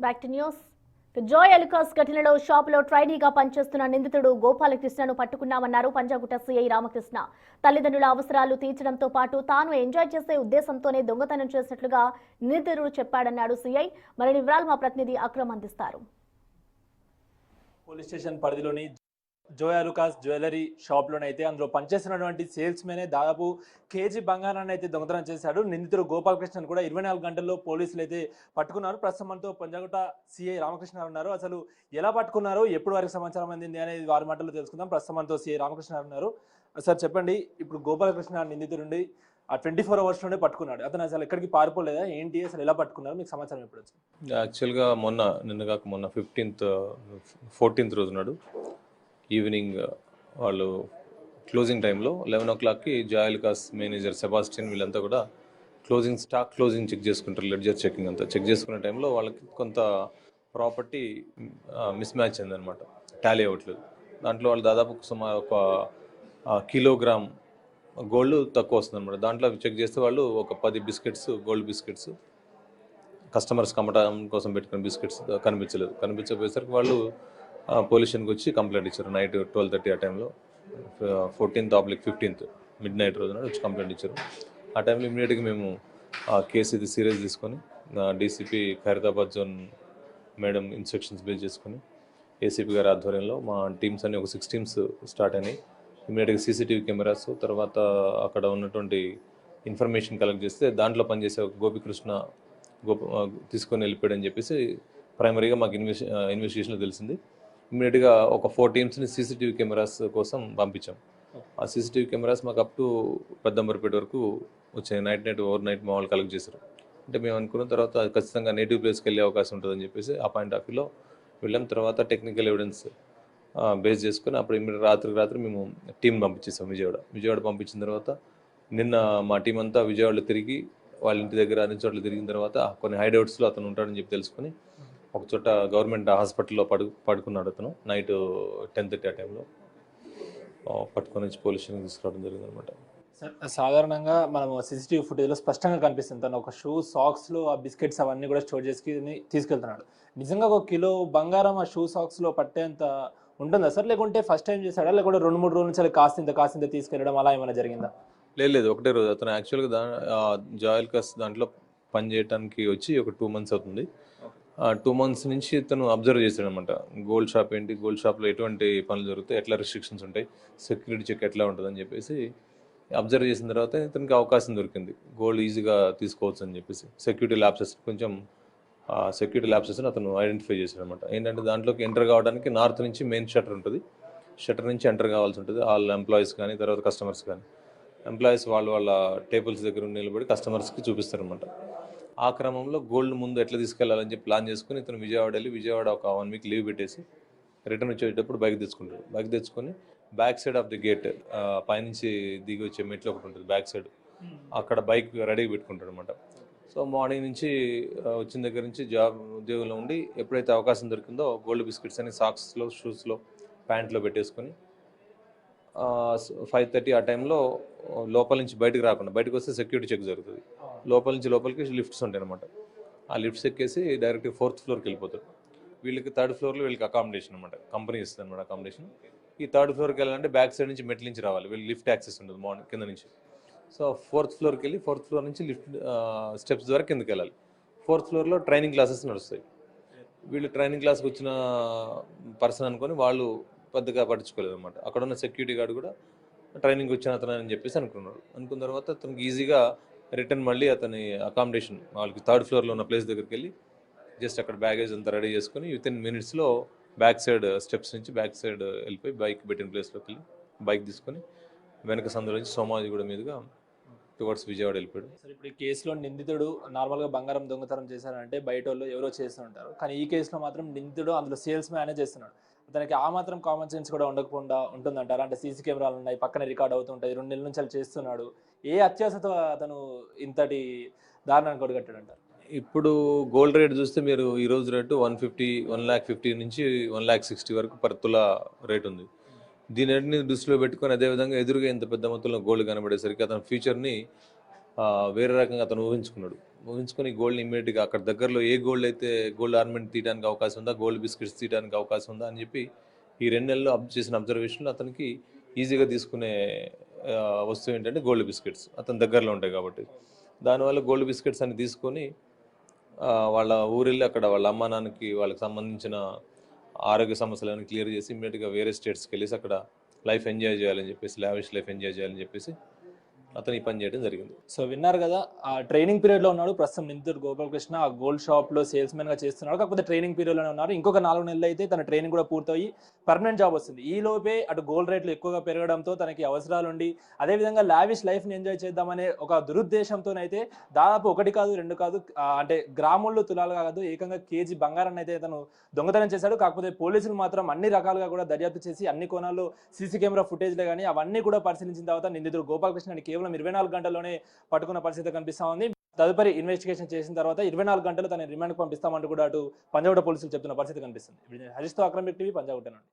Back to news. Joy Alukkas ఘటనలో షాపులో ట్రైనీగా పనిచేస్తున్న నిందితుడు గోపాలకృష్ణను పట్టుకున్నామన్నారు పంజాగుట్ట సీఐ రామకృష్ణ. తల్లిదండ్రుల అవసరాలు తీర్చడంతో పాటు తాను ఎంజాయ్ చేసే ఉద్దేశంతోనే దొంగతనం చేసినట్లుగా నిందితుడు చెప్పాడన్నాడు సీఐ. మరిన్ని వివరాలు మా ప్రతినిధి అక్రమ్ అందిస్తారు. పోలీస్ స్టేషన్ పరిధిలోని జోయ్ అలుకాస్ జ్యువెలరీ షాప్లోనైతే అందులో పనిచేస్తున్నటువంటి సేల్స్ మెనే దాదాపు కేజీ బంగారాన్ని అయితే దొంగతనం చేశాడు. నిందితుడు గోపాలకృష్ణను కూడా 24 గంటల్లో పోలీసులు అయితే పట్టుకున్నారు. ప్రస్తుతం మనతో పంజాగుట్ట సిఐ రామకృష్ణ ఉన్నారు. అసలు ఎలా పట్టుకున్నారు, ఎప్పుడు వారికి సమాచారం అందింది అనేది వారి మాటల్లో తెలుసుకుందాం. ప్రస్తుతం మనతో సిఐ రామకృష్ణ ఉన్నారు. సార్ చెప్పండి, ఇప్పుడు గోపాలకృష్ణ నిందితుడి ఆ 24 అవర్స్లోనే పట్టుకున్నాడు. అతను అసలు ఎక్కడికి పారిపోలేదా ఏంటి, అసలు ఎలా పట్టుకున్నారు, మీకు సమాచారం ఎప్పుడు వచ్చింది? యాక్చువల్గా మొన్న 14th రోజు నాడు ఈవినింగ్ వాళ్ళు క్లోజింగ్ టైంలో 11 o'clockకి జోయ్ అలుకాస్ మేనేజర్ సెబాస్టియన్ వీళ్ళంతా కూడా స్టాక్ క్లోజింగ్ చెక్ చేసుకుంటారు. లెడ్జర్ చెకింగ్ అంతా చెక్ చేసుకునే టైంలో వాళ్ళకి కొంత ప్రాపర్టీ మిస్ మ్యాచ్ అయిందనమాట, టాలీ అవ్వట్లేదు. దాంట్లో వాళ్ళు దాదాపు సుమారు ఒక కిలోగ్రామ్ గోల్డ్ తక్కువ వస్తుంది అనమాట. దాంట్లో చెక్ చేస్తే వాళ్ళు ఒక 10 బిస్కెట్స్, గోల్డ్ బిస్కెట్స్ కస్టమర్స్కి అమ్మటం కోసం పెట్టుకున్న బిస్కెట్స్ కనిపించకపోయేసరికి వాళ్ళు పోలీస్ స్టేషన్కి వచ్చి కంప్లైంట్ ఇచ్చారు. నైట్ 12:30 ఆ టైంలో 14/15 మిడ్ నైట్ రోజున వచ్చి కంప్లైంట్ ఇచ్చారు. ఆ టైంలో ఇమీడియట్గా మేము ఆ కేసు ఇది సీరియస్ తీసుకొని DCP Khairatabad zone madam instructions base చేసుకొని ఏసీపీ గారి ఆధ్వర్యంలో మా టీమ్స్ అన్ని ఒక 6 టీమ్స్ స్టార్ట్ అయినాయి. ఇమీడియట్గా సీసీటీవీ కెమెరాస్, తర్వాత అక్కడ ఉన్నటువంటి ఇన్ఫర్మేషన్ కలెక్ట్ చేస్తే దాంట్లో పనిచేసే గోపికృష్ణ తీసుకొని వెళ్ళిపోయాడని చెప్పేసి ప్రైమరీగా మాకు ఇన్వెస్టిగేషన్లో తెలిసింది. ఇమీడియట్గా ఒక 4 టీమ్స్ని సీసీటీవీ కెమెరాస్ కోసం పంపించాం. ఆ సీసీటీవీ కెమెరాస్ మాకు అప్ టు పెద్దంబర్పేట వరకు వచ్చాయి. ఓవర్ నైట్ మా వాళ్ళు కలెక్ట్ చేశారు. అంటే మేము అనుకున్న తర్వాత ఖచ్చితంగా నేటివ్ ప్లేస్కి వెళ్ళే అవకాశం ఉంటుందని చెప్పేసి ఆ పాయింట్ ఆఫ్ వ్యూలో వెళ్ళాం. తర్వాత టెక్నికల్ ఎవిడెన్స్ బేస్ చేసుకుని అప్పుడు ఇమీడియట్ రాత్రి మేము టీం పంపించేసాం విజయవాడ పంపించిన తర్వాత నిన్న మా టీం అంతా విజయవాడలో తిరిగి వాళ్ళ ఇంటి దగ్గర అన్ని చోట్ల తిరిగిన తర్వాత కొన్ని హైడౌట్స్లో అతను ఉంటాడని చెప్పి తెలుసుకుని ఒక చోట గవర్నమెంట్ హాస్పిటల్లో పడుకున్నాడు. అతను నైట్ 10:30 ఆ టైంలో పట్టుకొని వచ్చి పోలీస్ స్టేషన్కి తీసుకురావడం జరిగింది అనమాట. సార్ సాధారణంగా మనం సీసీటీవీ ఫుటేజ్లో స్పష్టంగా కనిపిస్తుంది తను ఒక షూ సాక్స్లో ఆ బిస్కెట్స్ అవన్నీ కూడా స్టోర్ చేసుకుని తీసుకెళ్తున్నాడు. నిజంగా 1 కిలో బంగారం ఆ షూ సాక్స్లో పట్టేంత ఉంటుందా సార్, లేకుంటే ఫస్ట్ టైం చేశాడా, లేకుంటే 2-3 రోజుల నుంచి కాసింత తీసుకెళ్ళడం అలా ఏమైనా జరిగిందా? లేదు, ఒకటే రోజు. అతను యాక్చువల్గా జోయ్ అలుకాస్ దాంట్లో పని చేయడానికి వచ్చి ఒక 2 months అవుతుంది. 2 months నుంచి తను అబ్జర్వ్ చేశాడు అనమాట. గోల్డ్ షాప్ ఏంటి, గోల్డ్ షాప్లో ఎటువంటి పనులు జరుగుతాయి, ఎట్లా రిస్ట్రిక్షన్స్ ఉంటాయి, సెక్యూరిటీ చెక్ ఎట్లా ఉంటుందని చెప్పేసి అబ్జర్వ్ చేసిన తర్వాత ఇతనికి అవకాశం దొరికింది గోల్డ్ ఈజీగా తీసుకోవచ్చు అని చెప్పేసి. సెక్యూరిటీ ల్యాబ్సెస్ని అతను ఐడెంటిఫై చేశాడు అనమాట. ఏంటంటే దాంట్లోకి ఎంటర్ కావడానికి నార్త్ నుంచి మెయిన్ షట్టర్ ఉంటుంది. షట్టర్ నుంచి ఎంటర్ కావాల్సి ఉంటుంది. వాళ్ళ ఎంప్లాయీస్ కానీ తర్వాత కస్టమర్స్ కానీ. ఎంప్లాయీస్ వాళ్ళ టేబుల్స్ దగ్గర నిలబడి కస్టమర్స్కి చూపిస్తారనమాట. ఆ క్రమంలో గోల్డ్ ముందు ఎట్లా తీసుకెళ్లాలని చెప్పి ప్లాన్ చేసుకుని ఇతను విజయవాడ ఒక 1 week లీవ్ పెట్టేసి రిటర్న్ వచ్చేటప్పుడు బైక్ తెచ్చుకొని back side of the gate, పైనుంచి దిగి వచ్చే మెట్లు ఒకటి ఉంటుంది బ్యాక్ సైడ్, అక్కడ బైక్ రెడీగా పెట్టుకుంటాడు అనమాట. సో మార్నింగ్ నుంచి వచ్చిన దగ్గర నుంచి ఉద్యోగంలో ఉండి ఎప్పుడైతే అవకాశం దొరికిందో గోల్డ్ బిస్కెట్స్ అని సాక్స్లో, షూస్లో, ప్యాంట్లో పెట్టేసుకొని 5:30 ఆ టైంలో లోపల నుంచి బయటకు వస్తే సెక్యూరిటీ చెక్ జరుగుతుంది. లోపల నుంచి లోపలికి లిఫ్ట్స్ ఉంటాయి అనమాట. ఆ లిఫ్ట్స్ ఎక్కేసి డైరెక్ట్గా 4th floorకి వెళ్ళిపోతారు. వీళ్ళకి 3rd floorలో వీళ్ళకి అకామిడేషన్ అనమాట, కంపెనీ ఇస్తుంది అనమాట అకామిడేషన్. ఈ 3rd floorకి వెళ్ళాలంటే బ్యాక్ సైడ్ నుంచి మెట్ల నుంచి రావాలి. వీళ్ళు లిఫ్ట్ యాక్సెస్ ఉంటుంది మార్నింగ్ కింద నుంచి. సో 4th floorకి వెళ్ళి 4th floor నుంచి లిఫ్ట్ స్టెప్స్ ద్వారా కిందకి వెళ్ళాలి. 4th floorలో ట్రైనింగ్ క్లాసెస్ నడుస్తాయి. వీళ్ళు ట్రైనింగ్ క్లాస్కి వచ్చిన పర్సన్ అనుకొని వాళ్ళు పెద్దగా పట్టించుకోలేదు అనమాట. అక్కడ ఉన్న సెక్యూరిటీ గార్డ్ కూడా ట్రైనింగ్ వచ్చిన అతను అని చెప్పేసి అనుకున్న తర్వాత అతనికి ఈజీగా రిటర్న్ మళ్ళీ అతని అకామిడేషన్ వాళ్ళకి 3rd floorలో ఉన్న ప్లేస్ దగ్గరికి వెళ్ళి జస్ట్ అక్కడ బ్యాగేజ్ అంతా రెడీ చేసుకుని వితిన్ మినిట్స్లో బ్యాక్ సైడ్ స్టెప్స్ నుంచి బ్యాక్ సైడ్ వెళ్ళిపోయి బైక్ పెట్టిన ప్లేస్లోకి వెళ్ళి బైక్ తీసుకొని వెనక సందులో నుంచి సోమాజిగూడ మీదుగా టువర్డ్స్ విజయవాడ వెళ్ళిపోయాడు. సార్ ఇప్పుడు ఈ కేసులో నిందితుడు నార్మల్గా బంగారం దొంగతనం చేశారంటే బయట వాళ్ళు ఎవరో చేస్తూ ఉంటారు, కానీ ఈ కేసులో మాత్రం నిందితుడు అందులో సేల్స్ మ్యానే చేస్తున్నాడు. అతనికి ఆ మాత్రం కామన్ సెన్స్ కూడా ఉండకుండా ఉంటుందంటారు. అంటే సీసీ కెమెరాలు ఉన్నాయి, పక్కన రికార్డ్ అవుతుంటాయి, 2 నెలల నుంచి చేస్తున్నాడు. ఏ అత్యాశతో అతను ఇంతటి దారుణాన్ని కొడగట్టాడంటారు? ఇప్పుడు గోల్డ్ రేట్ చూస్తే మీరు ఈరోజు రేటు 150 నుంచి 160 వరకు పర్ తులా రేట్ ఉంది. దీనిని దృష్టిలో పెట్టుకొని అదేవిధంగా ఎదురుగా ఇంత పెద్ద మొత్తంలో గోల్డ్ కనబడేసరికి అతని ఫ్యూచర్ని వేరే రకంగా అతను ఊహించుకున్నాడు. ఊహించుకొని గోల్డ్ని ఇమ్మీడియట్గా అక్కడ దగ్గరలో ఏ గోల్డ్ అయితే గోల్డ్ ఆర్నమెంట్ తీయడానికి అవకాశం ఉందా, గోల్డ్ బిస్కెట్స్ తీయడానికి అవకాశం ఉందా అని చెప్పి ఈ 2 నెలల్లో చేసిన అబ్జర్వేషన్లో అతనికి ఈజీగా తీసుకునే వస్తువు ఏంటంటే గోల్డ్ బిస్కెట్స్ అతని దగ్గరలో ఉంటాయి కాబట్టి. దానివల్ల గోల్డ్ బిస్కెట్స్ అని తీసుకొని వాళ్ళ ఊరెళ్ళి అక్కడ వాళ్ళ అమ్మా నాన్నకి వాళ్ళకి సంబంధించిన ఆరోగ్య సమస్యలను క్లియర్ చేసి ఇమ్మీడియట్గా వేరే స్టేట్స్కి వెళ్ళేసి అక్కడ లైఫ్ ఎంజాయ్ చేయాలని చెప్పేసి, లావిష్ లైఫ్ ఎంజాయ్ చేయాలని చెప్పేసి అతను ఈ పని చేయడం జరిగింది. సో విన్నారు కదా, ఆ ట్రైనింగ్ పీరియడ్లో ఉన్నాడు ప్రస్తుతం నిందితుడు గోపాలకృష్ణ. ఆ గోల్డ్ షాప్లో సేల్స్మెన్గా చేస్తున్నాడు. కాకపోతే ట్రైనింగ్ పీరియడ్లోనే ఉన్నారు. ఇంకొక 4 నెలలు అయితే తన ట్రైనింగ్ కూడా పూర్తయి పర్మనెంట్ జాబ్ వస్తుంది. ఈ లోపే అటు గోల్డ్ రేట్లు ఎక్కువగా పెరగడంతో తనకి అవసరాలు ఉండి అదేవిధంగా లావిష్ లైఫ్ని ఎంజాయ్ చేద్దామనే ఒక దురుద్దేశంతోనైతే దాదాపు 1 కాదు 2 కాదు అంటే గ్రాముల్లో తులాలుగా కాదు ఏకంగా కేజీ బంగారాన్ని అయితే తను దొంగతనం చేశాడు. కాకపోతే పోలీసులు మాత్రం అన్ని రకాలుగా కూడా దర్యాప్తు చేసి అన్ని కోణాల్లో సీసీ కెమెరా ఫుటేజ్లే కానీ అవన్నీ కూడా పరిశీలించిన తర్వాత నిందితుడు గోపాలకృష్ణని కేవలం 24 గంటల్లోనే పట్టుకున్న పరిస్థితి కనిపిస్తా ఉంది. తదుపరి ఇన్వెస్టిగేషన్ చేసిన తర్వాత 24 గంటలు తన రిమాండ్కి పంపిస్తామంటూ కూడా అటు పంజాగుట్ట పోలీసులు చెప్తున్న పరిస్థితి కనిపిస్తుంది. హరీష్తో అక్రమ్ టీవీ, పంజాగుట్ట నుండి.